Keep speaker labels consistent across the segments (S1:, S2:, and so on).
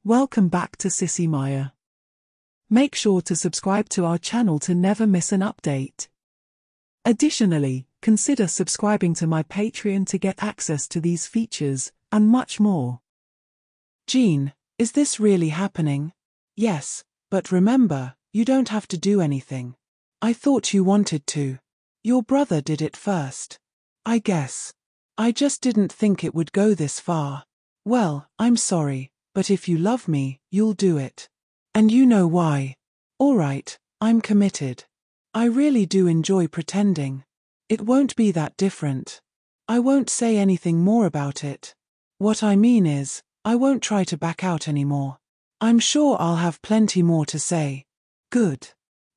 S1: Welcome back to Sissy Maya. Make sure to subscribe to our channel to never miss an update. Additionally, consider subscribing to my Patreon to get access to these features, and much more. Jean, is this really happening? Yes, but remember, you don't have to do anything. I thought you wanted to. Your brother did it first. I guess. I just didn't think it would go this far. Well, I'm sorry, but if you love me, you'll do it. And you know why. Alright, I'm committed. I really do enjoy pretending. It won't be that different. I won't say anything more about it. What I mean is, I won't try to back out anymore. I'm sure I'll have plenty more to say. Good.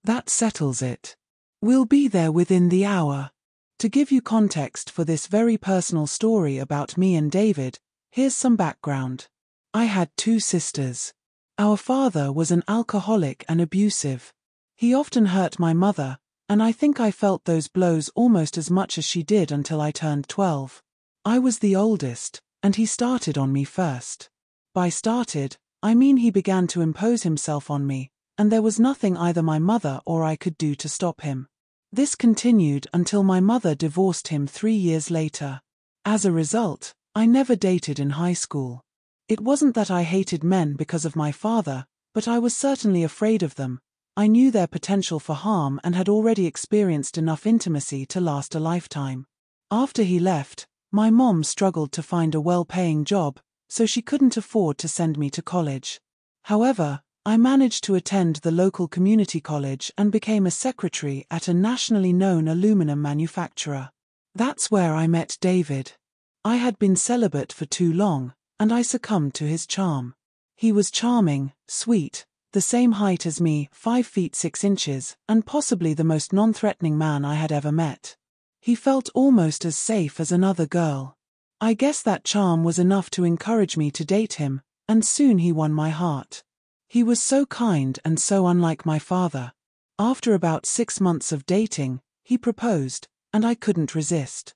S1: That settles it. We'll be there within the hour. To give you context for this very personal story about me and David, here's some background. I had 2 sisters. Our father was an alcoholic and abusive. He often hurt my mother, and I think I felt those blows almost as much as she did until I turned 12. I was the oldest, and he started on me first. By started, I mean he began to impose himself on me, and there was nothing either my mother or I could do to stop him. This continued until my mother divorced him 3 years later. As a result, I never dated in high school. It wasn't that I hated men because of my father, but I was certainly afraid of them. I knew their potential for harm and had already experienced enough intimacy to last a lifetime. After he left, my mom struggled to find a well-paying job, so she couldn't afford to send me to college. However, I managed to attend the local community college and became a secretary at a nationally known aluminum manufacturer. That's where I met David. I had been celibate for too long, and I succumbed to his charm. He was charming, sweet, the same height as me, 5 feet 6 inches, and possibly the most non-threatening man I had ever met. He felt almost as safe as another girl. I guess that charm was enough to encourage me to date him, and soon he won my heart. He was so kind and so unlike my father. After about 6 months of dating, he proposed, and I couldn't resist.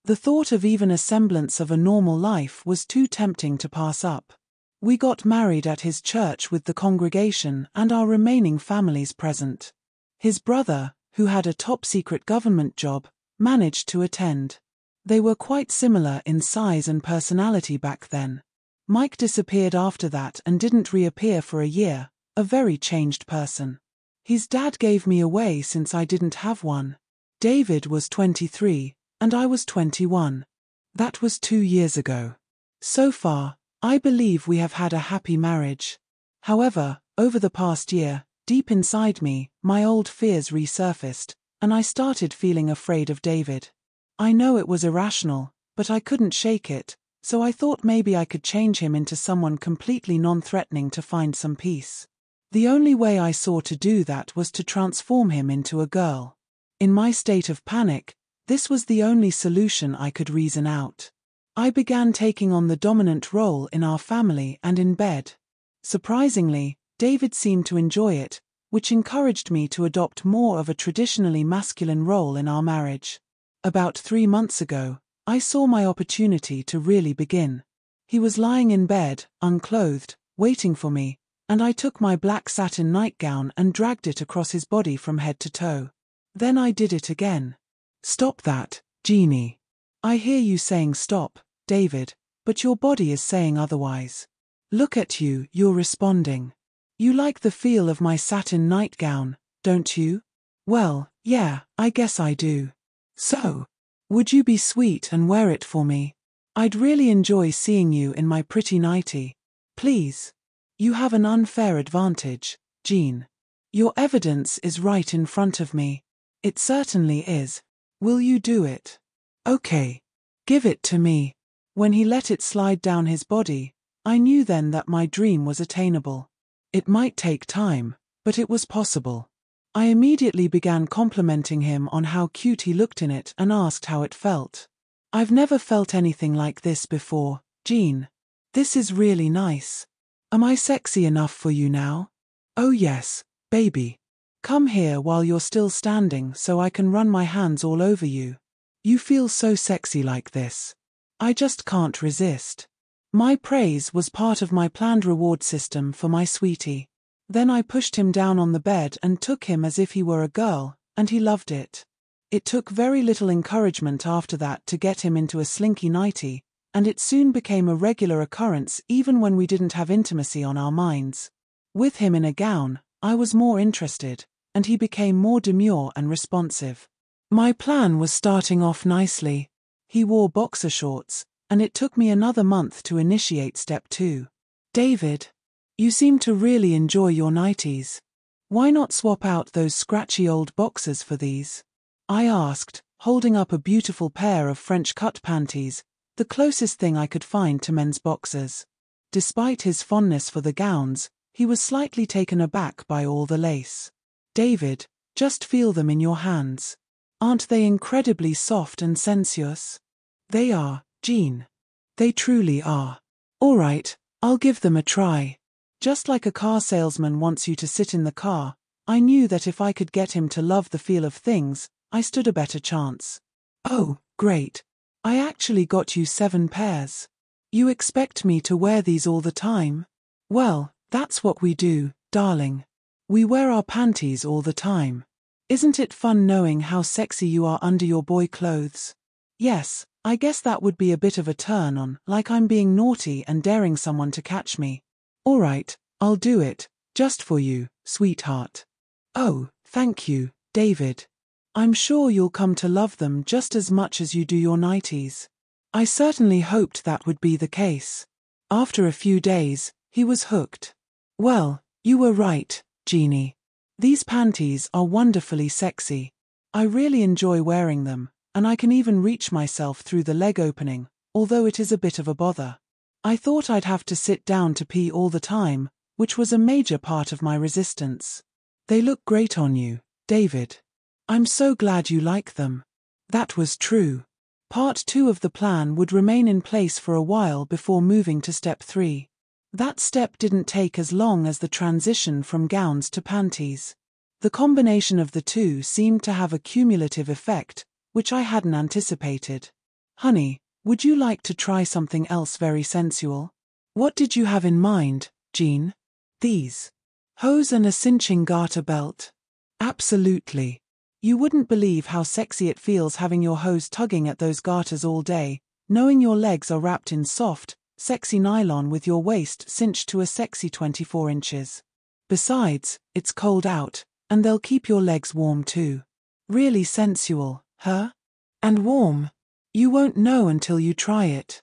S1: The thought of even a semblance of a normal life was too tempting to pass up. We got married at his church with the congregation and our remaining families present. His brother, who had a top-secret government job, managed to attend. They were quite similar in size and personality back then. Mike disappeared after that and didn't reappear for a year, a very changed person. His dad gave me away since I didn't have one. David was 23, and I was 21. That was 2 years ago. So far, I believe we have had a happy marriage. However, over the past year, deep inside me, my old fears resurfaced, and I started feeling afraid of David. I know it was irrational, but I couldn't shake it. So I thought maybe I could change him into someone completely non-threatening to find some peace. The only way I saw to do that was to transform him into a girl. In my state of panic, this was the only solution I could reason out. I began taking on the dominant role in our family and in bed. Surprisingly, David seemed to enjoy it, which encouraged me to adopt more of a traditionally masculine role in our marriage. About 3 months ago, I saw my opportunity to really begin. He was lying in bed, unclothed, waiting for me, and I took my black satin nightgown and dragged it across his body from head to toe. Then I did it again. Stop that, Jeannie. I hear you saying stop, David, but your body is saying otherwise. Look at you, you're responding. You like the feel of my satin nightgown, don't you? Well, yeah, I guess I do. So, would you be sweet and wear it for me? I'd really enjoy seeing you in my pretty nightie. Please. You have an unfair advantage, Jean. Your evidence is right in front of me. It certainly is. Will you do it? Okay. Give it to me. When he let it slide down his body, I knew then that my dream was attainable. It might take time, but it was possible. I immediately began complimenting him on how cute he looked in it and asked how it felt. I've never felt anything like this before, Jean. This is really nice. Am I sexy enough for you now? Oh yes, baby. Come here while you're still standing so I can run my hands all over you. You feel so sexy like this. I just can't resist. My praise was part of my planned reward system for my sweetie. Then I pushed him down on the bed and took him as if he were a girl, and he loved it. It took very little encouragement after that to get him into a slinky nightie, and it soon became a regular occurrence even when we didn't have intimacy on our minds. With him in a gown, I was more interested, and he became more demure and responsive. My plan was starting off nicely. He wore boxer shorts, and it took me another month to initiate step 2. David, you seem to really enjoy your nighties. Why not swap out those scratchy old boxers for these? I asked, holding up a beautiful pair of French cut panties, the closest thing I could find to men's boxers. Despite his fondness for the gowns, he was slightly taken aback by all the lace. David, just feel them in your hands. Aren't they incredibly soft and sensuous? They are, Jean. They truly are. All right, I'll give them a try. Just like a car salesman wants you to sit in the car, I knew that if I could get him to love the feel of things, I stood a better chance. Oh, great. I actually got you 7 pairs. You expect me to wear these all the time? Well, that's what we do, darling. We wear our panties all the time. Isn't it fun knowing how sexy you are under your boy clothes? Yes, I guess that would be a bit of a turn on, like I'm being naughty and daring someone to catch me. All right, I'll do it, just for you, sweetheart. Oh, thank you, David. I'm sure you'll come to love them just as much as you do your nighties. I certainly hoped that would be the case. After a few days, he was hooked. Well, you were right, Jeannie. These panties are wonderfully sexy. I really enjoy wearing them, and I can even reach myself through the leg opening, although it is a bit of a bother. I thought I'd have to sit down to pee all the time, which was a major part of my resistance. They look great on you, David. I'm so glad you like them. That was true. Part 2 of the plan would remain in place for a while before moving to step 3. That step didn't take as long as the transition from gowns to panties. The combination of the two seemed to have a cumulative effect, which I hadn't anticipated. Honey, would you like to try something else very sensual? What did you have in mind, Jean? These. Hose and a cinching garter belt. Absolutely. You wouldn't believe how sexy it feels having your hose tugging at those garters all day, knowing your legs are wrapped in soft, sexy nylon with your waist cinched to a sexy 24 inches. Besides, it's cold out, and they'll keep your legs warm too. Really sensual, huh? And warm. You won't know until you try it.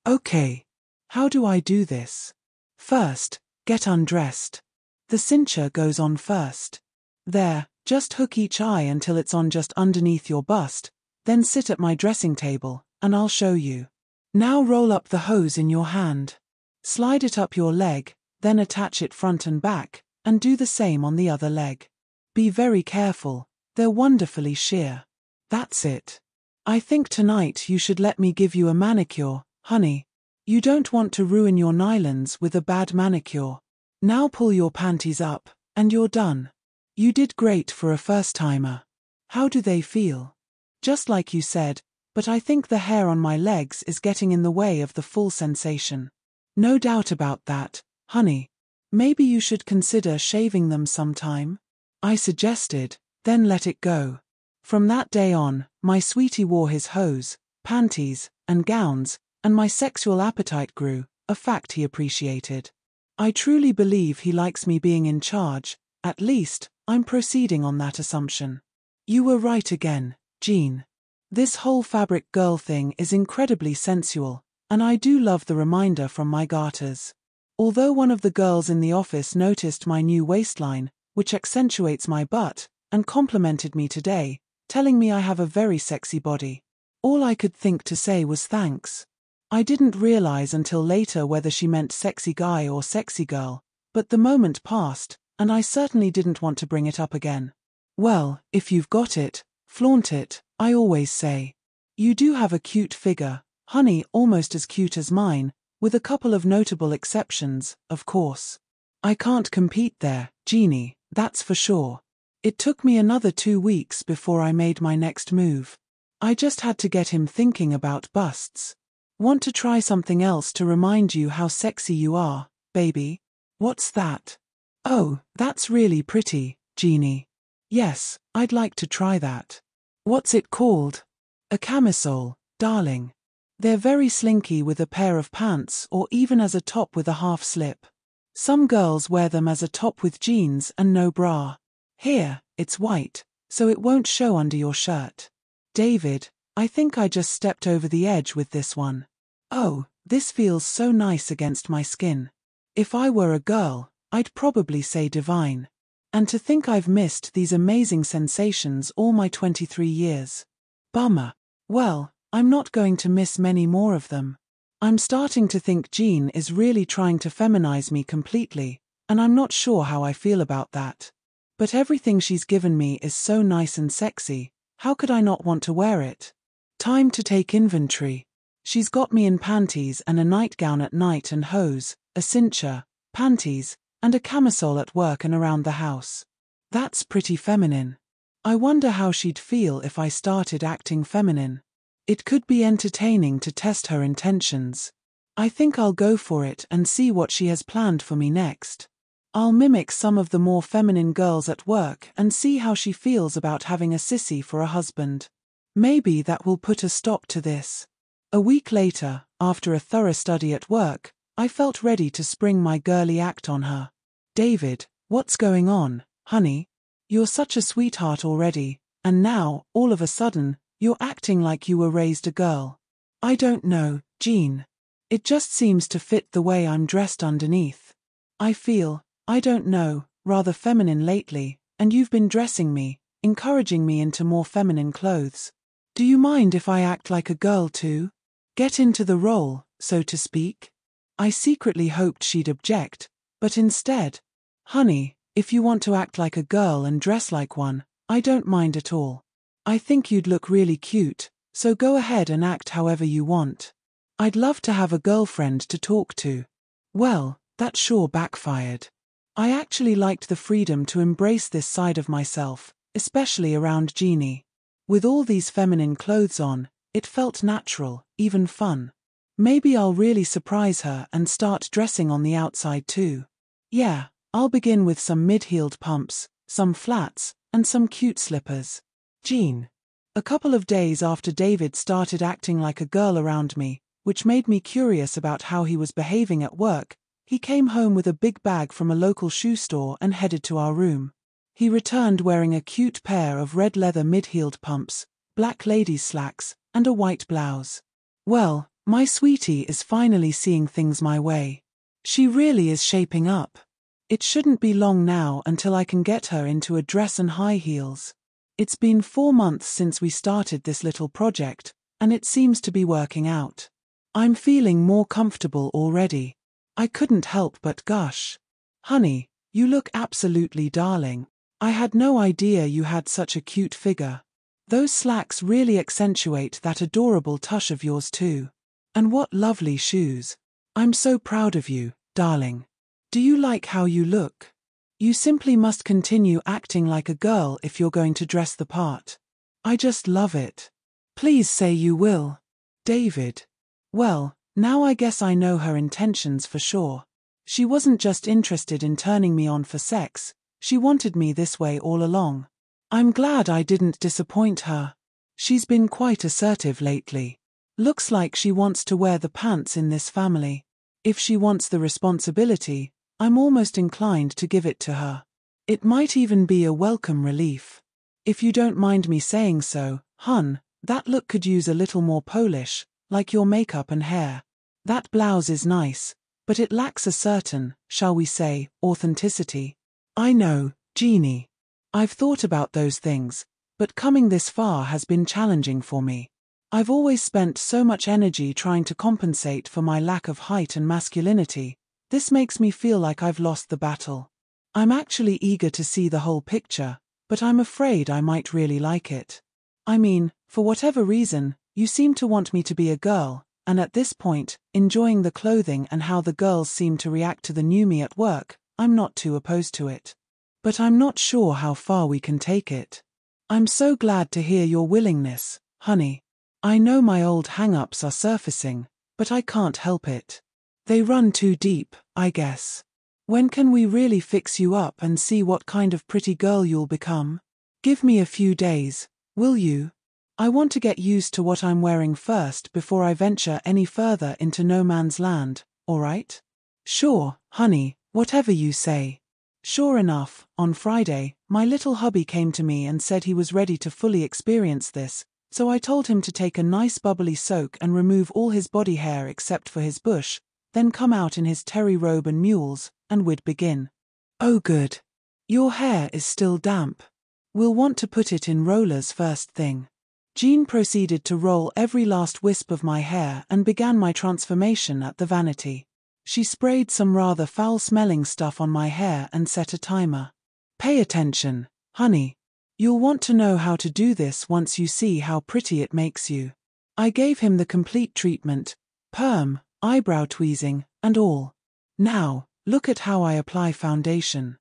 S1: Okay. How do I do this? First, get undressed. The cincher goes on first. There, just hook each eye until it's on just underneath your bust, then sit at my dressing table, and I'll show you. Now roll up the hose in your hand. Slide it up your leg, then attach it front and back, and do the same on the other leg. Be very careful, they're wonderfully sheer. That's it. I think tonight you should let me give you a manicure, honey. You don't want to ruin your nylons with a bad manicure. Now pull your panties up, and you're done. You did great for a first-timer. How do they feel? Just like you said, but I think the hair on my legs is getting in the way of the full sensation. No doubt about that, honey. Maybe you should consider shaving them sometime? I suggested, then let it go. From that day on, my sweetie wore his hose, panties, and gowns, and my sexual appetite grew, a fact he appreciated. I truly believe he likes me being in charge, at least, I'm proceeding on that assumption. You were right again, Jean. This whole fabric girl thing is incredibly sensual, and I do love the reminder from my garters. Although one of the girls in the office noticed my new waistline, which accentuates my butt, and complimented me today, telling me I have a very sexy body. All I could think to say was thanks. I didn't realize until later whether she meant sexy guy or sexy girl, but the moment passed, and I certainly didn't want to bring it up again. Well, if you've got it, flaunt it, I always say. You do have a cute figure, honey, almost as cute as mine, with a couple of notable exceptions, of course. I can't compete there, Jeannie, that's for sure. It took me another 2 weeks before I made my next move. I just had to get him thinking about busts. Want to try something else to remind you how sexy you are, baby? What's that? Oh, that's really pretty, Jeannie. Yes, I'd like to try that. What's it called? A camisole, darling. They're very slinky with a pair of pants or even as a top with a half slip. Some girls wear them as a top with jeans and no bra. Here, it's white, so it won't show under your shirt. David, I think I just stepped over the edge with this one. Oh, this feels so nice against my skin. If I were a girl, I'd probably say divine. And to think I've missed these amazing sensations all my 23 years. Bummer. Well, I'm not going to miss many more of them. I'm starting to think Jean is really trying to feminize me completely, and I'm not sure how I feel about that. But everything she's given me is so nice and sexy, how could I not want to wear it? Time to take inventory. She's got me in panties and a nightgown at night and hose, a cincher, panties, and a camisole at work and around the house. That's pretty feminine. I wonder how she'd feel if I started acting feminine. It could be entertaining to test her intentions. I think I'll go for it and see what she has planned for me next. I'll mimic some of the more feminine girls at work and see how she feels about having a sissy for a husband. Maybe that will put a stop to this. A week later, after a thorough study at work, I felt ready to spring my girly act on her. David, what's going on, honey? You're such a sweetheart already, and now, all of a sudden, you're acting like you were raised a girl. I don't know, Jean. It just seems to fit the way I'm dressed underneath. I feel, I don't know, rather feminine lately, and you've been dressing me, encouraging me into more feminine clothes. Do you mind if I act like a girl too? Get into the role, so to speak? I secretly hoped she'd object, but instead, honey, if you want to act like a girl and dress like one, I don't mind at all. I think you'd look really cute, so go ahead and act however you want. I'd love to have a girlfriend to talk to. Well, that sure backfired. I actually liked the freedom to embrace this side of myself, especially around Jeannie. With all these feminine clothes on, it felt natural, even fun. Maybe I'll really surprise her and start dressing on the outside too. Yeah, I'll begin with some mid-heeled pumps, some flats, and some cute slippers. Jean. A couple of days after David started acting like a girl around me, which made me curious about how he was behaving at work, he came home with a big bag from a local shoe store and headed to our room. He returned wearing a cute pair of red leather mid-heeled pumps, black ladies' slacks, and a white blouse. Well, my sweetie is finally seeing things my way. She really is shaping up. It shouldn't be long now until I can get her into a dress and high heels. It's been 4 months since we started this little project, and it seems to be working out. I'm feeling more comfortable already. I couldn't help but gush. Honey, you look absolutely darling. I had no idea you had such a cute figure. Those slacks really accentuate that adorable tush of yours too. And what lovely shoes. I'm so proud of you, darling. Do you like how you look? You simply must continue acting like a girl if you're going to dress the part. I just love it. Please say you will. David. Well, now I guess I know her intentions for sure. She wasn't just interested in turning me on for sex, she wanted me this way all along. I'm glad I didn't disappoint her. She's been quite assertive lately. Looks like she wants to wear the pants in this family. If she wants the responsibility, I'm almost inclined to give it to her. It might even be a welcome relief. If you don't mind me saying so, hun, that look could use a little more polish, like your makeup and hair. That blouse is nice, but it lacks a certain, shall we say, authenticity. I know, Jeannie. I've thought about those things, but coming this far has been challenging for me. I've always spent so much energy trying to compensate for my lack of height and masculinity. This makes me feel like I've lost the battle. I'm actually eager to see the whole picture, but I'm afraid I might really like it. I mean, for whatever reason, you seem to want me to be a girl, and at this point, enjoying the clothing and how the girls seem to react to the new me at work, I'm not too opposed to it. But I'm not sure how far we can take it. I'm so glad to hear your willingness, honey. I know my old hang-ups are surfacing, but I can't help it. They run too deep, I guess. When can we really fix you up and see what kind of pretty girl you'll become? Give me a few days, will you? I want to get used to what I'm wearing first before I venture any further into no man's land, all right? Sure, honey, whatever you say. Sure enough, on Friday, my little hubby came to me and said he was ready to fully experience this, so I told him to take a nice bubbly soak and remove all his body hair except for his bush, then come out in his terry robe and mules, and we'd begin. Oh good. Your hair is still damp. We'll want to put it in rollers first thing. Jean proceeded to roll every last wisp of my hair and began my transformation at the vanity. She sprayed some rather foul-smelling stuff on my hair and set a timer. Pay attention, honey. You'll want to know how to do this once you see how pretty it makes you. I gave him the complete treatment, perm, eyebrow tweezing, and all. Now, look at how I apply foundation.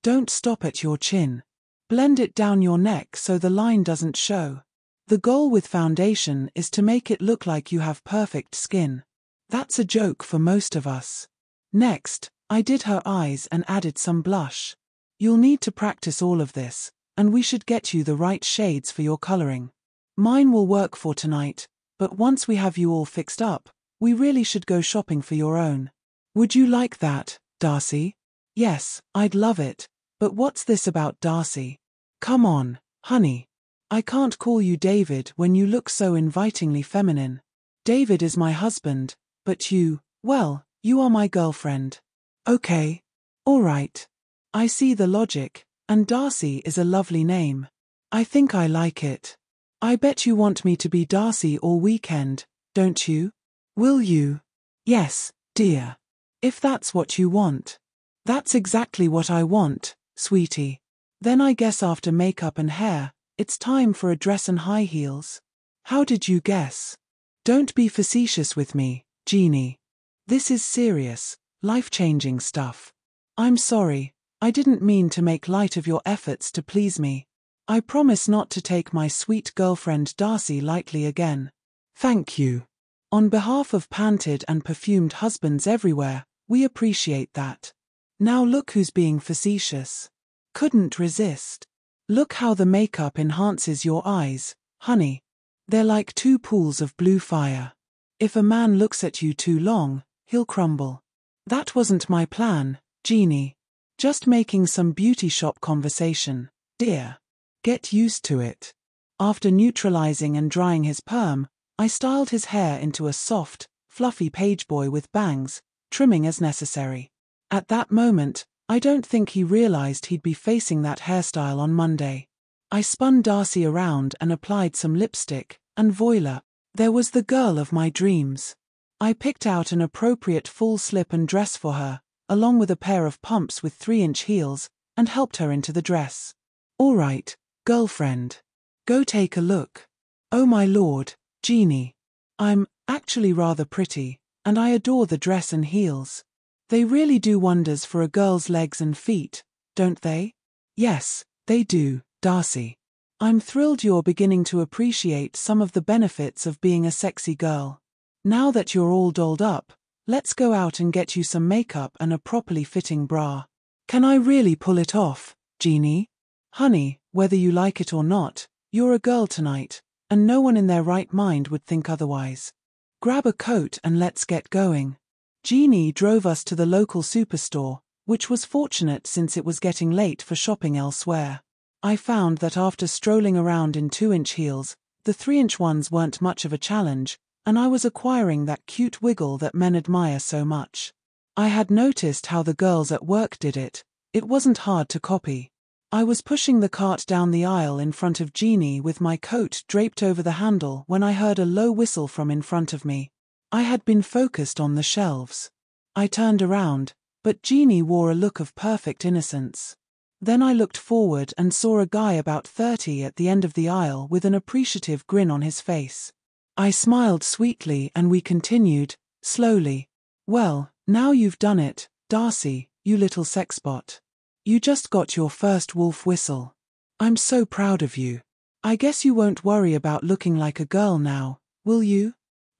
S1: Don't stop at your chin. Blend it down your neck so the line doesn't show. The goal with foundation is to make it look like you have perfect skin. That's a joke for most of us. Next, I did her eyes and added some blush. You'll need to practice all of this, and we should get you the right shades for your coloring. Mine will work for tonight, but once we have you all fixed up, we really should go shopping for your own. Would you like that, Darcy? Yes, I'd love it, but what's this about Darcy? Come on, honey. I can't call you David when you look so invitingly feminine. David is my husband, but you, well, you are my girlfriend. Okay. All right. I see the logic, and Darcy is a lovely name. I think I like it. I bet you want me to be Darcy all weekend, don't you? Will you? Yes, dear. If that's what you want. That's exactly what I want, sweetie. Then I guess after makeup and hair, it's time for a dress and high heels. How did you guess? Don't be facetious with me, Jeannie. This is serious, life-changing stuff. I'm sorry, I didn't mean to make light of your efforts to please me. I promise not to take my sweet girlfriend Darcy lightly again. Thank you. On behalf of panted and perfumed husbands everywhere, we appreciate that. Now look who's being facetious. Couldn't resist. Look how the makeup enhances your eyes, honey. They're like two pools of blue fire. If a man looks at you too long, he'll crumble. That wasn't my plan, Jeannie. Just making some beauty shop conversation, dear. Get used to it. After neutralizing and drying his perm, I styled his hair into a soft, fluffy pageboy with bangs, trimming as necessary. At that moment, I don't think he realized he'd be facing that hairstyle on Monday. I spun Darcy around and applied some lipstick, and voila, there was the girl of my dreams. I picked out an appropriate full slip and dress for her, along with a pair of pumps with 3-inch heels, and helped her into the dress. All right, girlfriend. Go take a look. Oh my lord, Jeannie. I'm actually rather pretty, and I adore the dress and heels. They really do wonders for a girl's legs and feet, don't they? Yes, they do, Darcy. I'm thrilled you're beginning to appreciate some of the benefits of being a sexy girl. Now that you're all dolled up, let's go out and get you some makeup and a properly fitting bra. Can I really pull it off, Jeannie? Honey, whether you like it or not, you're a girl tonight, and no one in their right mind would think otherwise. Grab a coat and let's get going. Jeannie drove us to the local superstore, which was fortunate since it was getting late for shopping elsewhere. I found that after strolling around in 2-inch heels, the 3-inch ones weren't much of a challenge, and I was acquiring that cute wiggle that men admire so much. I had noticed how the girls at work did it. It wasn't hard to copy. I was pushing the cart down the aisle in front of Jeannie with my coat draped over the handle when I heard a low whistle from in front of me. I had been focused on the shelves. I turned around, but Jeannie wore a look of perfect innocence. Then I looked forward and saw a guy about 30 at the end of the aisle with an appreciative grin on his face. I smiled sweetly and we continued, slowly. Well, now you've done it, Darcy, you little sexbot. You just got your first wolf whistle. I'm so proud of you. I guess you won't worry about looking like a girl now, will you?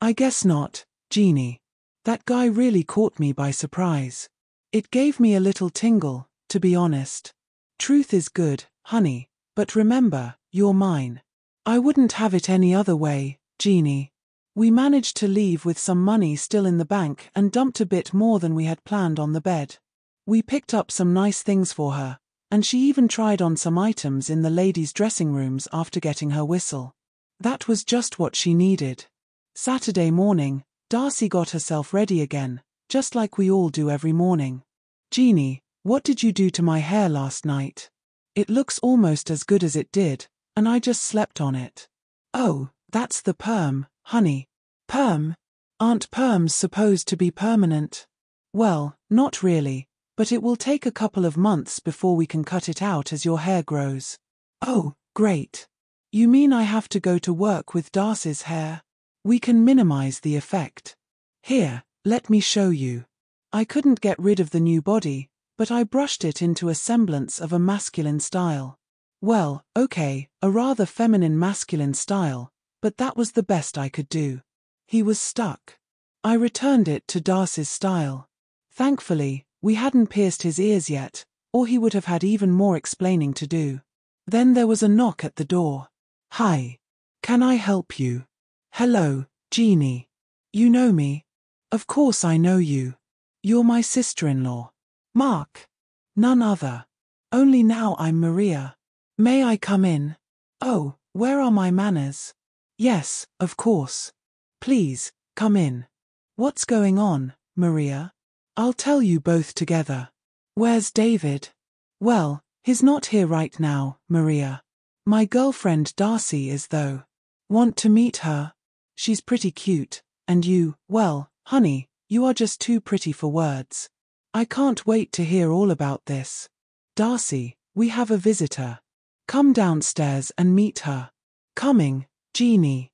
S1: I guess not, Jeannie. That guy really caught me by surprise. It gave me a little tingle, to be honest. Truth is good, honey, but remember, you're mine. I wouldn't have it any other way, Jeannie. We managed to leave with some money still in the bank and dumped a bit more than we had planned on the bed. We picked up some nice things for her, and she even tried on some items in the ladies' dressing rooms after getting her whistle. That was just what she needed. Saturday morning, Darcy got herself ready again, just like we all do every morning. Jeannie, what did you do to my hair last night? It looks almost as good as it did, and I just slept on it. Oh, that's the perm, honey. Perm? Aren't perms supposed to be permanent? Well, not really, but it will take a couple of months before we can cut it out as your hair grows. Oh, great. You mean I have to go to work with Darcy's hair? We can minimize the effect. Here, let me show you. I couldn't get rid of the new body, but I brushed it into a semblance of a masculine style. Well, okay, a rather feminine masculine style, but that was the best I could do. He was stuck. I returned it to Darcy's style. Thankfully, we hadn't pierced his ears yet, or he would have had even more explaining to do. Then there was a knock at the door. Hi. Can I help you? Hello, Jeannie. You know me? Of course I know you. You're my sister-in-law. Mark. None other. Only now I'm Maria. May I come in? Oh, where are my manners? Yes, of course. Please, come in. What's going on, Maria? I'll tell you both together. Where's David? Well, he's not here right now, Maria. My girlfriend Darcy is though. Want to meet her? She's pretty cute, and you, well, honey, you are just too pretty for words. I can't wait to hear all about this. Darcy, we have a visitor. Come downstairs and meet her. Coming, Jeannie.